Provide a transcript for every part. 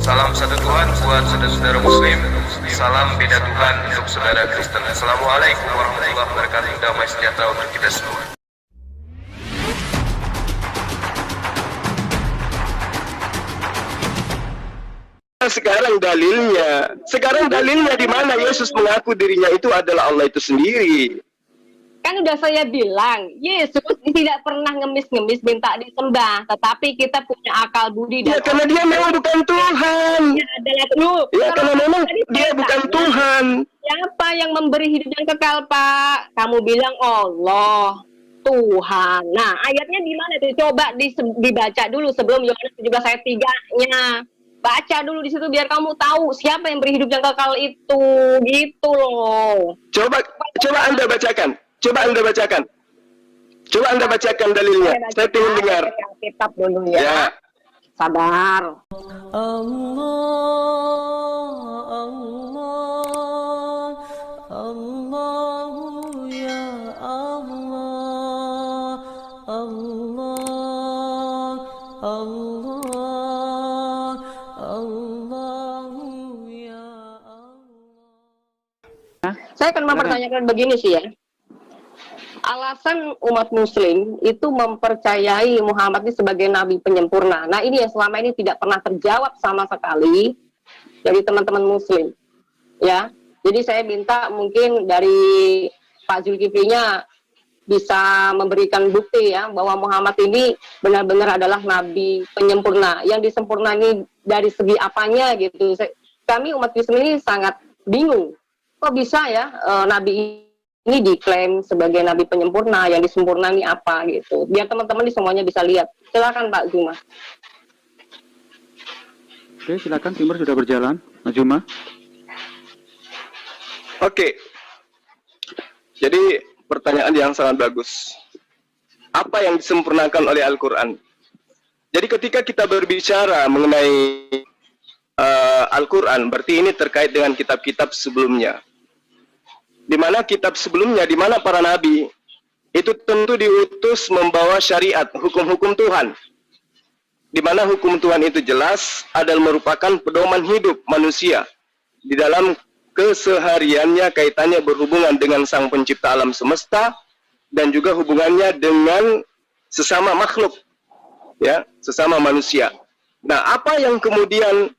Salam satu Tuhan buat saudara-saudara Muslim. Salam beda Tuhan untuk saudara Kristen. Assalamualaikum warahmatullahi wabarakatuh. Damai sejahtera untuk kita semua. Sekarang dalilnya di mana Yesus mengaku dirinya itu adalah Allah itu sendiri? Kan udah saya bilang, Yesus tidak pernah ngemis-ngemis minta disembah, tetapi kita punya akal budi. Ya karena dia memang bukan Tuhan. Ya karena memang dia bukan Tuhan. Siapa yang memberi hidup yang kekal, Pak? Kamu bilang Allah, Tuhan. Nah, ayatnya di mana tuh? Coba dibaca dulu sebelum Yohanes 17 ayat 3-nya. Baca dulu di situ biar kamu tahu siapa yang beri hidup yang kekal itu, gitu loh. Coba Anda bacakan. Coba Anda bacakan dalilnya. Saya ingin dengar. Kitab dulu ya. Ya. Sabar. Saya akan mempertanyakan begini sih ya. Alasan umat muslim itu mempercayai Muhammad ini sebagai nabi penyempurna. Nah, ini yang selama ini tidak pernah terjawab sama sekali dari teman-teman muslim. Ya. Jadi saya minta mungkin dari Pak Zulkiflinya bisa memberikan bukti ya bahwa Muhammad ini benar-benar adalah nabi penyempurna. Yang disempurnai dari segi apanya gitu. Kami umat muslim ini sangat bingung. Kok bisa ya nabi ini diklaim sebagai nabi penyempurna, yang disempurnai apa gitu. Biar teman-teman di semuanya bisa lihat. Silakan Pak Zuma. Oke, silakan, Timur sudah berjalan. Mas Zuma. Oke. Jadi pertanyaan yang sangat bagus. Apa yang disempurnakan oleh Al-Quran? Jadi ketika kita berbicara mengenai Al-Quran, berarti ini terkait dengan kitab-kitab sebelumnya. Di mana kitab sebelumnya, di mana para nabi itu tentu diutus membawa syariat, hukum-hukum Tuhan. Di mana hukum Tuhan itu jelas adalah merupakan pedoman hidup manusia di dalam kesehariannya, kaitannya berhubungan dengan Sang Pencipta alam semesta dan juga hubungannya dengan sesama makhluk, ya, sesama manusia. Nah, apa yang kemudian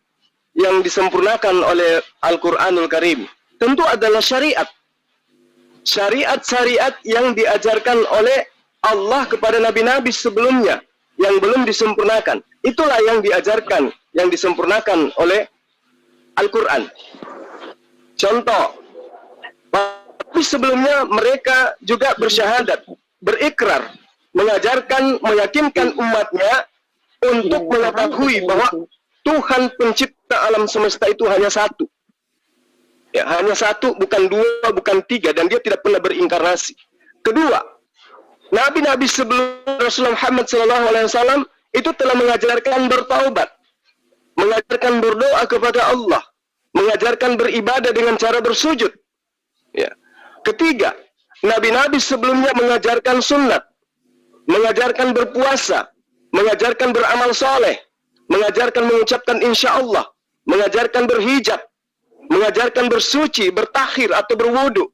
yang disempurnakan oleh Al-Quranul Karim? Tentu adalah syariat. Syariat-syariat yang diajarkan oleh Allah kepada nabi-nabi sebelumnya yang belum disempurnakan. Itulah yang diajarkan, yang disempurnakan oleh Al-Quran. Contoh, tapi sebelumnya mereka juga bersyahadat, berikrar, mengajarkan, meyakinkan umatnya untuk mengetahui bahwa Tuhan pencipta alam semesta itu hanya satu. Ya, hanya satu, bukan dua, bukan tiga, dan dia tidak pernah berinkarnasi. Kedua, nabi-nabi sebelum Rasulullah Muhammad SAW itu telah mengajarkan bertaubat, mengajarkan berdoa kepada Allah, mengajarkan beribadah dengan cara bersujud. Ya. Ketiga, nabi-nabi sebelumnya mengajarkan sunat, mengajarkan berpuasa, mengajarkan beramal soleh, mengajarkan mengucapkan insya Allah, mengajarkan berhijab, mengajarkan bersuci, bertakhir atau berwudu,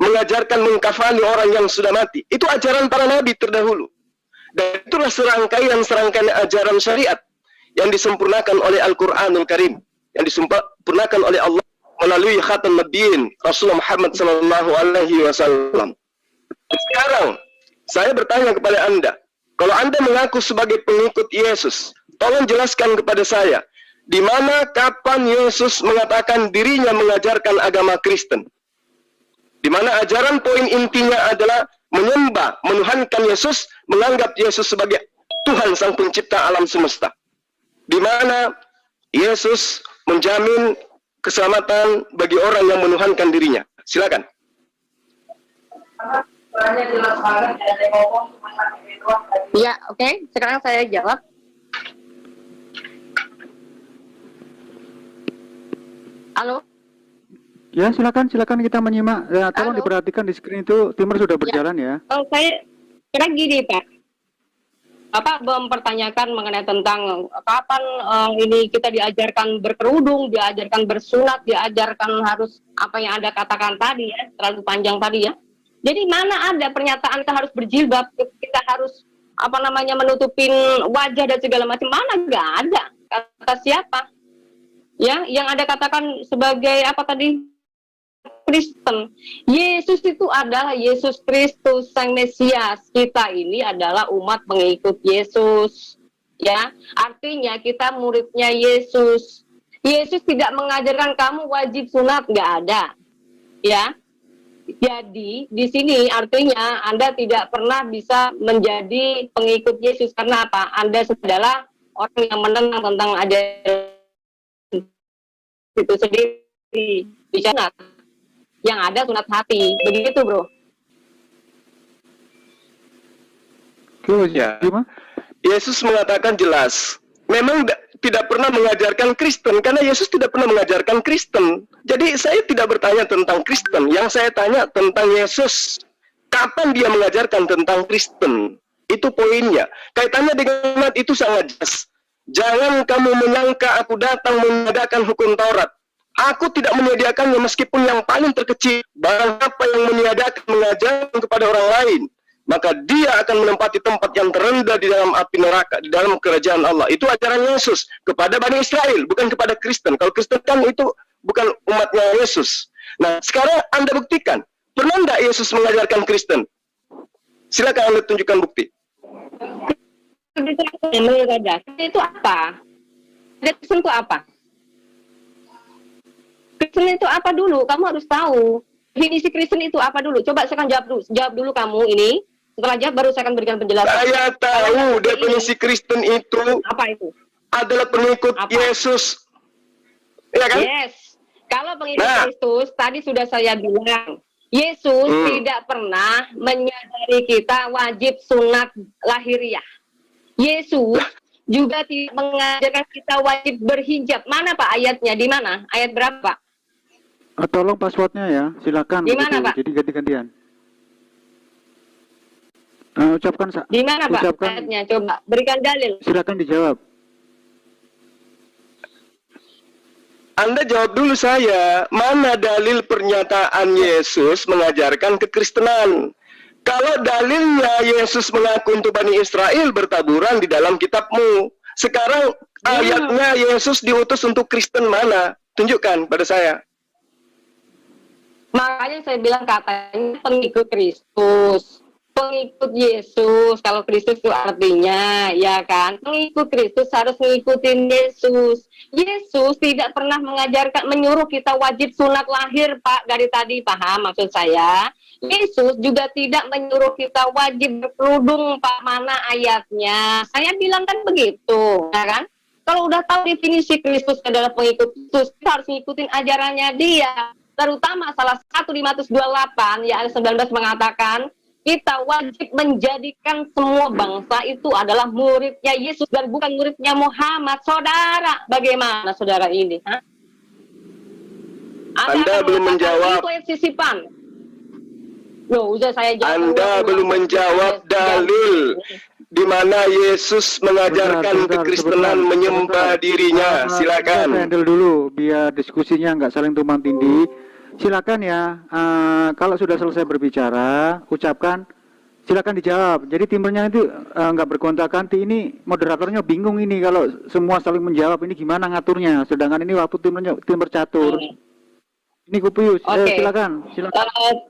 mengajarkan mengkafani orang yang sudah mati. Itu ajaran para nabi terdahulu. Dan itulah serangkaian ajaran syariat yang disempurnakan oleh Al-Quranul Karim, yang disempurnakan oleh Allah melalui khatam nabiyyin Rasulullah Muhammad SAW. Sekarang saya bertanya kepada Anda, kalau Anda mengaku sebagai pengikut Yesus, tolong jelaskan kepada saya, di mana kapan Yesus mengatakan dirinya mengajarkan agama Kristen? Di mana ajaran poin intinya adalah menyembah, menuhankan Yesus, menganggap Yesus sebagai Tuhan Sang Pencipta alam semesta. Di mana Yesus menjamin keselamatan bagi orang yang menuhankan dirinya. Silakan. Ya, oke. Sekarang saya jawab. Halo? Ya, silakan kita menyimak. Ya, tolong Halo? diperhatikan di screen itu, Timur sudah berjalan ya. Oh, saya sekarang gini, Pak. Bapak mempertanyakan mengenai tentang kapan ini kita diajarkan berkerudung, diajarkan bersunat, diajarkan harus apa yang Anda katakan tadi ya, terlalu panjang tadi ya. Jadi mana ada pernyataan kita harus berjilbab, kita harus apa namanya menutupin wajah dan segala macam, mana nggak ada. Kata siapa? Ya, yang Anda katakan sebagai apa tadi? Kristen. Yesus itu adalah Yesus Kristus Sang Mesias. Kita ini adalah umat pengikut Yesus. Ya, artinya kita muridnya Yesus. Yesus tidak mengajarkan kamu wajib sunat, nggak ada. Ya. Jadi di sini artinya Anda tidak pernah bisa menjadi pengikut Yesus karena apa? Anda adalah orang yang menentang tentang ajaran itu sendiri. Bicara yang ada sunat hati, begitu bro. Ya. Yesus mengatakan jelas, memang tidak pernah mengajarkan Kristen, karena Yesus tidak pernah mengajarkan Kristen. Jadi saya tidak bertanya tentang Kristen, yang saya tanya tentang Yesus. Kapan dia mengajarkan tentang Kristen? Itu poinnya. Kaitannya dengan itu sangat jelas. Jangan kamu menyangka aku datang mengadakan hukum Taurat. Aku tidak menyediakannya meskipun yang paling terkecil. Barang apa yang meniadakan mengajarkan kepada orang lain, maka dia akan menempati tempat yang terendah di dalam api neraka, di dalam kerajaan Allah. Itu ajaran Yesus kepada Bani Israel, bukan kepada Kristen. Kalau Kristen kan itu bukan umatnya Yesus. Nah, sekarang Anda buktikan. Pernah enggak Yesus mengajarkan Kristen? Silakan Anda tunjukkan bukti. Itu apa? Kristen itu apa? Kristen itu apa dulu? Kamu harus tahu. Definisi Kristen itu apa dulu? Coba saya akan jawab dulu kamu ini. Setelah jawab baru saya akan berikan penjelasan. Saya tahu definisi Kristen itu. Apa itu? Adalah pengikut apa? Yesus. Ya kan? Yes. Kalau pengikut Kristus, tadi sudah saya bilang, Yesus tidak pernah menyadari kita wajib sunat lahiriah. Yesus juga tidak mengajarkan kita wajib berhijab. Mana Pak ayatnya? Di mana? Ayat berapa? Tolong passwordnya ya, silakan. Di mana, Pak? Jadi ganti-gantian. Ucapkan. Di mana Pak ucapkan, ayatnya? Coba berikan dalil. Silakan dijawab. Anda jawab dulu saya. Mana dalil pernyataan Yesus mengajarkan kekristenan? Kalau dalilnya Yesus mengaku untuk Bani Israel bertaburan di dalam kitabmu. Sekarang ayatnya Yesus diutus untuk Kristen mana? Tunjukkan pada saya. Makanya saya bilang katanya pengikut Kristus, pengikut Yesus. Kalau Kristus itu artinya, ya kan, pengikut Kristus harus mengikutin Yesus. Yesus tidak pernah mengajarkan, menyuruh kita wajib sunat lahir, Pak. Dari tadi paham maksud saya. Yesus juga tidak menyuruh kita wajib berkerudung, Pak. Mana ayatnya? Saya bilang kan begitu, ya kan? Kalau udah tahu definisi Kristus adalah pengikut Kristus, kita harus ngikutin ajarannya dia. Terutama salah satu di Matius 28 ya ayat 19 mengatakan kita wajib menjadikan semua bangsa itu adalah muridnya Yesus dan bukan muridnya Muhammad. Saudara, bagaimana saudara ini? Anda belum menjawab. Itu ayat sisipan. Loh, udah saya jawab. Anda belum menjawab dalil di mana Yesus mengajarkan kekristenan menyembah dirinya. Silakan. Handle dulu biar diskusinya nggak saling tumpang tindih. Silakan ya. Kalau sudah selesai berbicara, ucapkan. Silakan dijawab. Jadi timnya itu nggak bergonta-ganti. Ini moderatornya bingung ini kalau semua saling menjawab. Ini gimana ngaturnya? Sedangkan ini waktu tim bercatur. Ini Kupius. Silakan.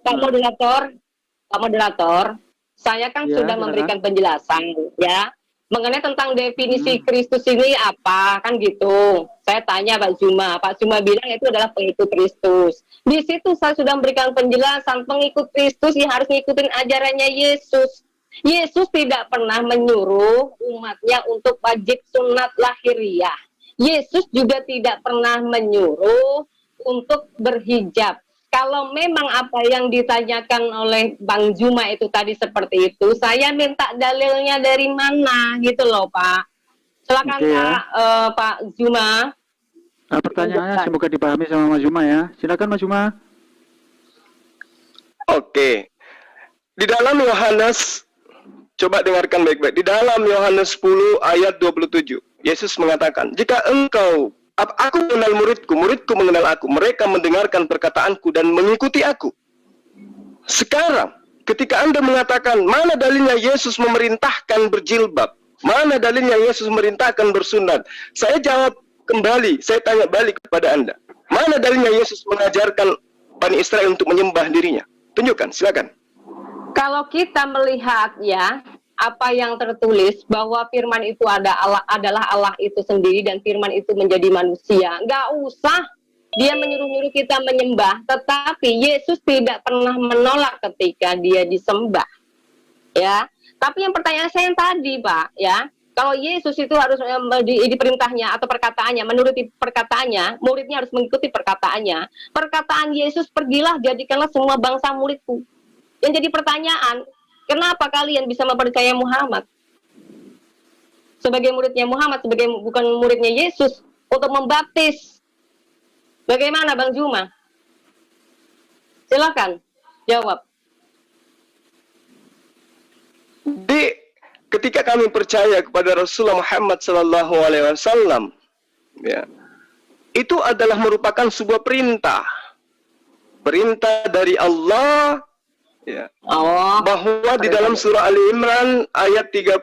Pak moderator, saya kan ya, sudah memberikan penjelasan ya mengenai tentang definisi Kristus ini apa kan gitu. Saya tanya Pak Zuma bilang itu adalah pengikut Kristus. Di situ saya sudah memberikan penjelasan pengikut Kristus yang harus ngikutin ajarannya Yesus. Yesus tidak pernah menyuruh umatnya untuk wajib sunat lahiriah. Yesus juga tidak pernah menyuruh untuk berhijab. Kalau memang apa yang ditanyakan oleh Bang Zuma itu tadi seperti itu, saya minta dalilnya dari mana gitu loh Pak. Silakan Pak Zuma. Pertanyaannya semoga dipahami sama Mas Zuma ya. Silakan Mas Zuma. Oke. Di dalam Yohanes Coba dengarkan baik-baik. Di dalam Yohanes 10 ayat 27, Yesus mengatakan, jika engkau, aku mengenal muridku, muridku mengenal aku, mereka mendengarkan perkataanku dan mengikuti aku. Sekarang, ketika Anda mengatakan, mana dalilnya Yesus memerintahkan berjilbab? Mana dalilnya Yesus memerintahkan bersunat? Saya jawab kembali, saya tanya balik kepada Anda. Mana dalilnya Yesus mengajarkan Bani Israel untuk menyembah dirinya? Tunjukkan, silakan. Kalau kita melihat ya apa yang tertulis bahwa firman itu adalah Allah itu sendiri dan firman itu menjadi manusia, nggak usah dia menyuruh-nyuruh kita menyembah, tetapi Yesus tidak pernah menolak ketika dia disembah. Ya, tapi yang pertanyaan saya yang tadi, Pak, ya, kalau Yesus itu harus di perintahnya atau perkataannya, menuruti perkataannya, muridnya harus mengikuti perkataannya. Perkataan Yesus, pergilah jadikanlah semua bangsa muridku. Yang jadi pertanyaan, kenapa kalian bisa mempercayai Muhammad sebagai muridnya Muhammad, sebagai bukan muridnya Yesus untuk membaptis? Bagaimana Bang Juma? Silakan jawab. Jadi ketika kami percaya kepada Rasulullah Muhammad SAW, ya, itu adalah merupakan sebuah perintah dari Allah. Ya. Bahwa di dalam surah Ali Imran ayat 31.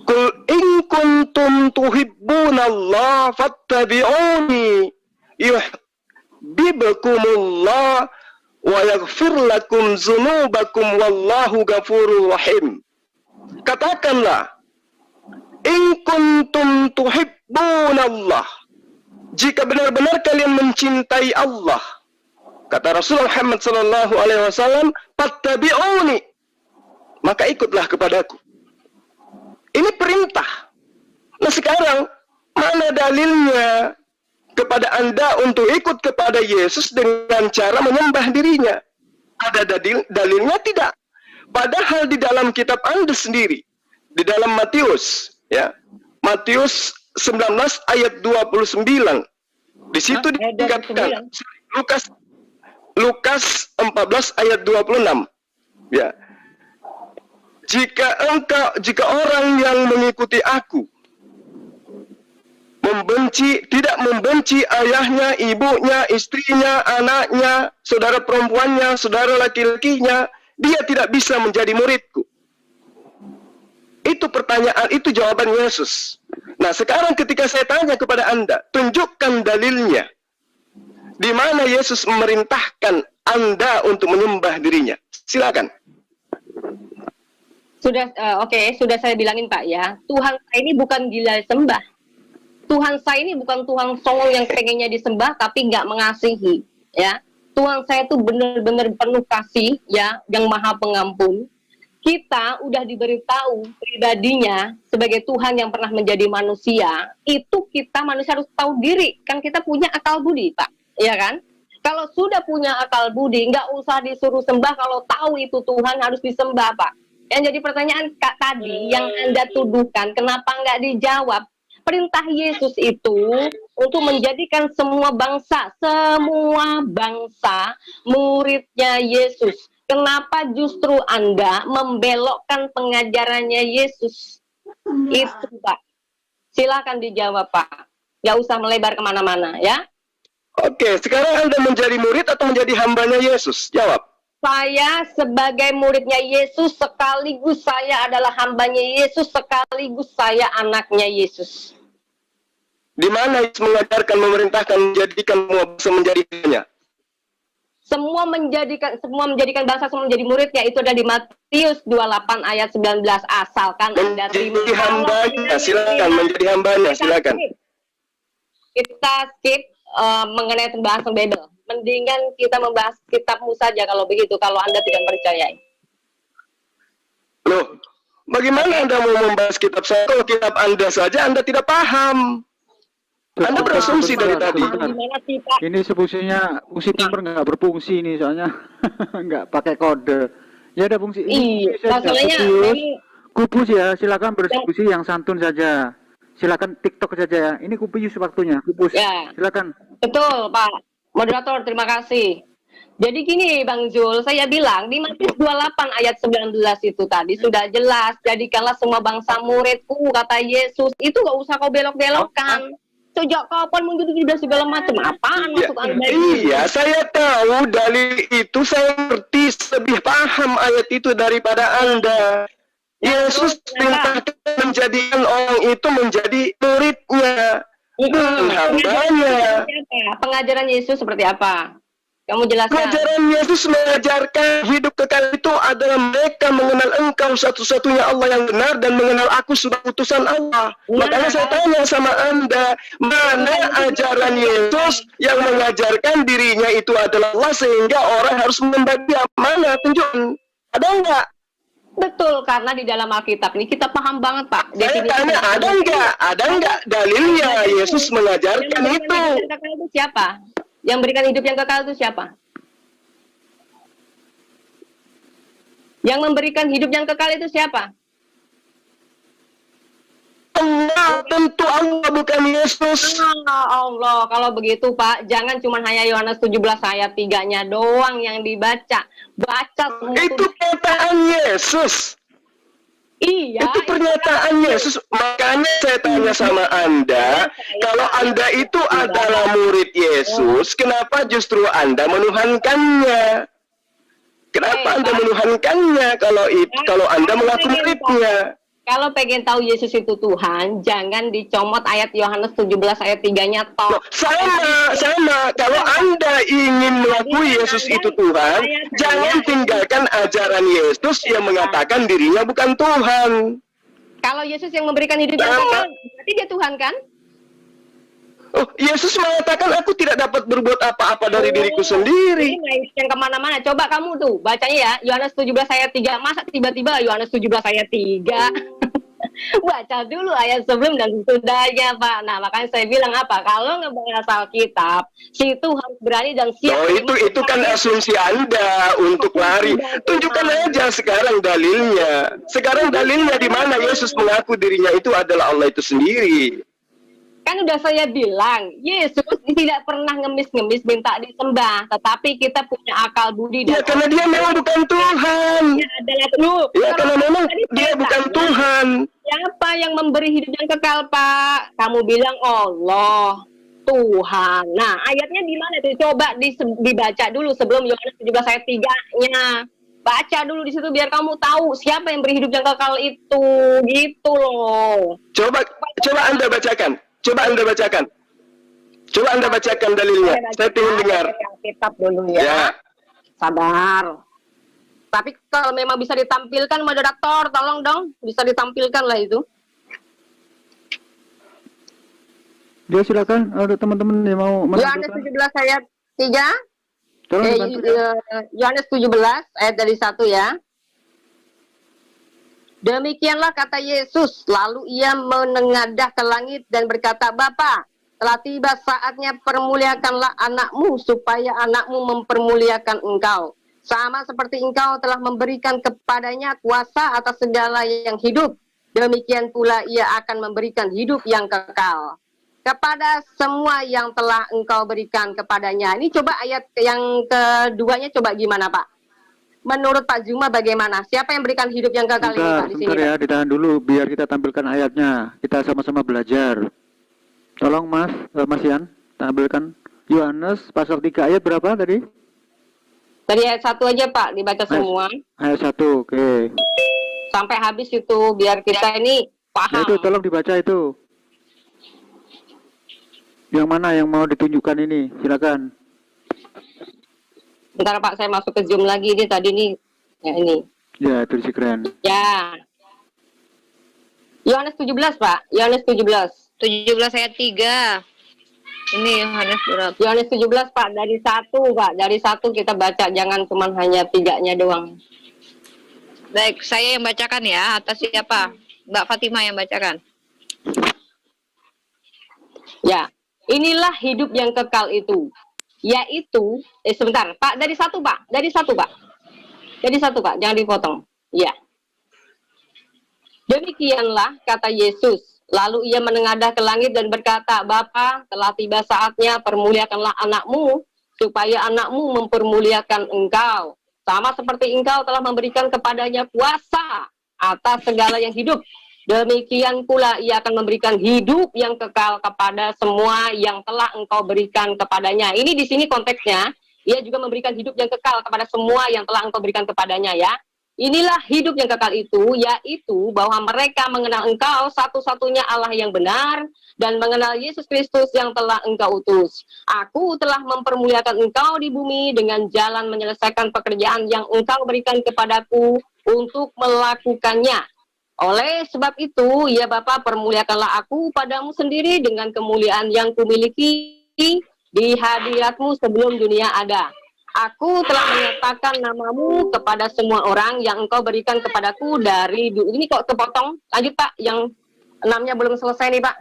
Qul in kuntum tuhibbunallah fattabi'uni yuhibbukumullah wa yaghfir lakum dzunubakum wallahu ghafurur rahim. Katakanlah, in kuntum tuhibbunallah, jika benar-benar kalian mencintai Allah. Kata Rasulullah Muhammad SAW, fattabi'uni, maka ikutlah kepadaku. Ini perintah. Nah sekarang, mana dalilnya kepada Anda untuk ikut kepada Yesus dengan cara menyembah dirinya? Ada dalilnya tidak? Padahal di dalam kitab Anda sendiri, di dalam Matius, ya, Matius 19 ayat 29, di situ dikatakan, Lukas 14 ayat 26. Ya. Jika orang yang mengikuti aku tidak membenci ayahnya, ibunya, istrinya, anaknya, saudara perempuannya, saudara laki-lakinya, dia tidak bisa menjadi muridku. Itu pertanyaan, itu jawaban Yesus. Nah, sekarang ketika saya tanya kepada Anda, tunjukkan dalilnya. Di mana Yesus memerintahkan Anda untuk menyembah dirinya? Silakan. Sudah, sudah saya bilangin Pak ya. Tuhan saya ini bukan gila sembah. Tuhan saya ini bukan Tuhan songong yang pengennya disembah tapi nggak mengasihi. Ya, Tuhan saya itu benar-benar penuh kasih, ya, yang Maha Pengampun. Kita udah diberitahu pribadinya sebagai Tuhan yang pernah menjadi manusia. Itu kita manusia harus tahu diri. Kan kita punya akal budi, Pak. Ya kan? Kalau sudah punya akal budi, nggak usah disuruh sembah. Kalau tahu itu Tuhan harus disembah, Pak. Yang jadi pertanyaan Kak tadi, yang Anda tuduhkan, kenapa nggak dijawab? Perintah Yesus itu untuk menjadikan semua bangsa muridnya Yesus. Kenapa justru Anda membelokkan pengajarannya Yesus? Itu, Pak. Silakan dijawab, Pak. Nggak usah melebar kemana-mana, ya. Oke, sekarang Anda menjadi murid atau menjadi hambanya Yesus? Jawab. Saya sebagai muridnya Yesus, sekaligus saya adalah hambanya Yesus, sekaligus saya anaknya Yesus. Di mana Yesus mengajarkan, memerintahkan, menjadikan semua bangsa menjadi hambanya? Semua menjadikan bangsa semua menjadi muridnya, itu ada di Matius 28 ayat 19. Asalkan Anda terima. Menjadi hambanya, silakan. Menjadi hambanya, silakan. Kita skip mengenai pembahasan Bible. Mendingan kita membahas kitabmu saja kalau begitu, kalau Anda tidak percaya. Loh, bagaimana Anda mau membahas kitab saya kalau kitab Anda saja Anda tidak paham? Anda berasumsi dari tadi. Ini fungsinya, fungsi timer nggak berfungsi ini soalnya. Nggak pakai kode. Ya ada fungsi. Iya, masalahnya Kubus ya, silakan berdiskusi yang santun saja. Silakan TikTok saja ya. Ini Kupius waktunya. Kubus. Ya. Silakan. Betul, Pak. Moderator, terima kasih. Jadi gini Bang Zul, saya bilang di Matius 28 ayat 19 itu tadi sudah jelas, jadikanlah semua bangsa muridku, kata Yesus. Itu gak usah kau belok-belokkan. Sejak kapan menjadi sudah segala macam? Apaan maksud Anda? Iya, saya tahu dalil itu, saya ngerti, lebih paham ayat itu daripada Anda. Yesus perintahkan menjadikan orang itu menjadi muridnya, bukan hambanya. Pengajaran Yesus seperti apa? Kamu jelaskan. Pengajaran Yesus mengajarkan hidup kekal itu adalah mereka mengenal Engkau satu-satunya Allah yang benar dan mengenal aku sebagai utusan Allah. Makanya saya tanya sama Anda, mana ajaran Yesus yang mengajarkan dirinya itu adalah Allah sehingga orang harus menyembah Dia? Mana? Tunjukkan. Ada enggak? Betul, karena di dalam Alkitab ini kita paham banget, Pak. Saya tanya, ada enggak? Ada enggak dalilnya Yesus mengajarkan itu? Yang kekal itu siapa? Yang berikan hidup yang kekal itu siapa? Yang memberikan hidup yang kekal itu siapa? Allah, tentu Allah, bukan Yesus. Allah, kalau begitu Pak, jangan cuma hanya Yohanes 17 ayat 3-nya doang yang dibaca. Baca semua. Itu pernyataan Yesus. Iya. Itu pernyataan Yesus. Makanya saya tanya sama Anda, kalau Anda itu adalah murid Yesus, kenapa justru Anda menuhankannya? Kenapa Anda menuhankannya kalau Anda mengaku muridnya? Kalau pengen tahu Yesus itu Tuhan, jangan dicomot ayat Yohanes 17 ayat 3-nya toh. Sama. Kalau Anda ingin mengakui Yesus itu Tuhan, jangan tinggalkan ajaran Yesus yang mengatakan dirinya bukan Tuhan. Kalau Yesus yang memberikan hidup yang kekal, berarti dia Tuhan kan? Oh, Yesus mengatakan aku tidak dapat berbuat apa-apa dari diriku sendiri. Ini yang kemana-mana. Coba kamu tuh bacanya ya, Yohanes 17 ayat 3. Masa tiba-tiba Yohanes 17 ayat 3? Baca dulu ayat sebelum dan sesudahnya, Pak. Nah, makanya saya bilang apa? Kalau ngebahas Alkitab, situ harus berani dan siap. Oh, itu kan asumsi Anda untuk lari. Tunjukkan aja sekarang dalilnya. Sekarang dalilnya di mana Yesus mengaku dirinya itu adalah Allah itu sendiri. Kan udah saya bilang, Yesus tidak pernah ngemis-ngemis minta disembah, tetapi kita punya akal budi. Ya, karena dia memang bukan Tuhan. Ya, karena memang dia bukan Tuhan. Siapa yang memberi hidup yang kekal, Pak? Kamu bilang Allah, Tuhan. Nah, ayatnya di mana tuh? Coba dibaca dulu sebelum Yohanes 17 ayat 3-nya. Baca dulu di situ biar kamu tahu siapa yang beri hidup yang kekal itu, gitu loh. Coba Anda bacakan. Coba Anda bacakan dalilnya. Saya ingin dengar. Kitab dulu ya. Sabar. Tapi kalau memang bisa ditampilkan, moderator, tolong dong, bisa ditampilkan lah itu. Ya silakan, ada teman-teman yang mau. Yohanes 17 ayat 3. Yohanes 17 ayat dari 1 ya. Demikianlah kata Yesus, lalu ia menengadah ke langit dan berkata, Bapa, telah tiba saatnya permuliakanlah anakmu, supaya anakmu mempermuliakan engkau. Sama seperti engkau telah memberikan kepadanya kuasa atas segala yang hidup, demikian pula ia akan memberikan hidup yang kekal kepada semua yang telah engkau berikan kepadanya. Ini coba ayat yang keduanya coba gimana Pak? Menurut Pak Zuma bagaimana? Siapa yang berikan hidup yang kekal ini Pak di sini? Bentar ya, ditahan dulu biar kita tampilkan ayatnya. Kita sama-sama belajar. Tolong Mas Ian, tampilkan Yohanes pasal 3 ayat berapa tadi? Dari ayat 1 aja Pak, dibaca semua. Ayat 1, oke. Sampai habis itu biar kita ini paham. Ya itu tolong dibaca itu. Yang mana yang mau ditunjukkan ini? Silakan. Bentar Pak, saya masuk ke Zoom lagi nih tadi nih. Ya ini. Ya, itu si keren. Ya. Yohanes 17, Pak. Yohanes 17. 17 ayat 3. Ini Yohanes berapa? Yohanes 17, Pak. Dari 1, Pak. Dari 1 kita baca. Jangan cuma hanya 3-nya doang. Baik, saya yang bacakan ya. Atas siapa? Mbak Fatimah yang bacakan. Ya. Inilah hidup yang kekal itu. Yaitu, sebentar, Pak, dari 1, Pak. Dari 1, Pak. Dari 1, Pak. Jangan dipotong. Ya. Demikianlah kata Yesus. Lalu ia menengadah ke langit dan berkata, Bapa, telah tiba saatnya permuliakanlah anakmu, supaya anakmu mempermuliakan engkau, sama seperti engkau telah memberikan kepadanya kuasa atas segala yang hidup. Demikian pula ia akan memberikan hidup yang kekal kepada semua yang telah engkau berikan kepadanya. Ini di sini konteksnya, ia juga memberikan hidup yang kekal kepada semua yang telah engkau berikan kepadanya ya. Inilah hidup yang kekal itu, yaitu bahwa mereka mengenal engkau satu-satunya Allah yang benar dan mengenal Yesus Kristus yang telah engkau utus. Aku telah mempermuliakan engkau di bumi dengan jalan menyelesaikan pekerjaan yang engkau berikan kepadaku untuk melakukannya. Oleh sebab itu, ya Bapa, permuliakanlah aku padamu sendiri dengan kemuliaan yang kumiliki di hadiratmu sebelum dunia ada. Aku telah menyatakan namamu kepada semua orang yang engkau berikan kepadaku dari dulu. Ini kok kepotong? Lanjut Pak, yang 6-nya belum selesai nih Pak.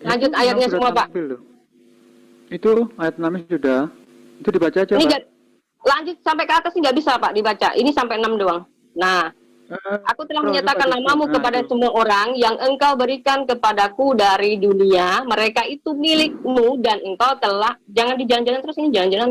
Lanjut Itu ayatnya sudah semua Pak. tampil loh. Itu ayat 6 sudah. Itu dibaca aja Ini Pak. lanjut sampai ke atas nggak bisa Pak dibaca. Ini sampai 6 doang. Nah, aku telah menyatakan namamu kepada semua orang yang engkau berikan kepadaku dari dunia. Mereka itu milikmu dan engkau telah, jangan di jalan-jalan terus, ini jalan-jalan.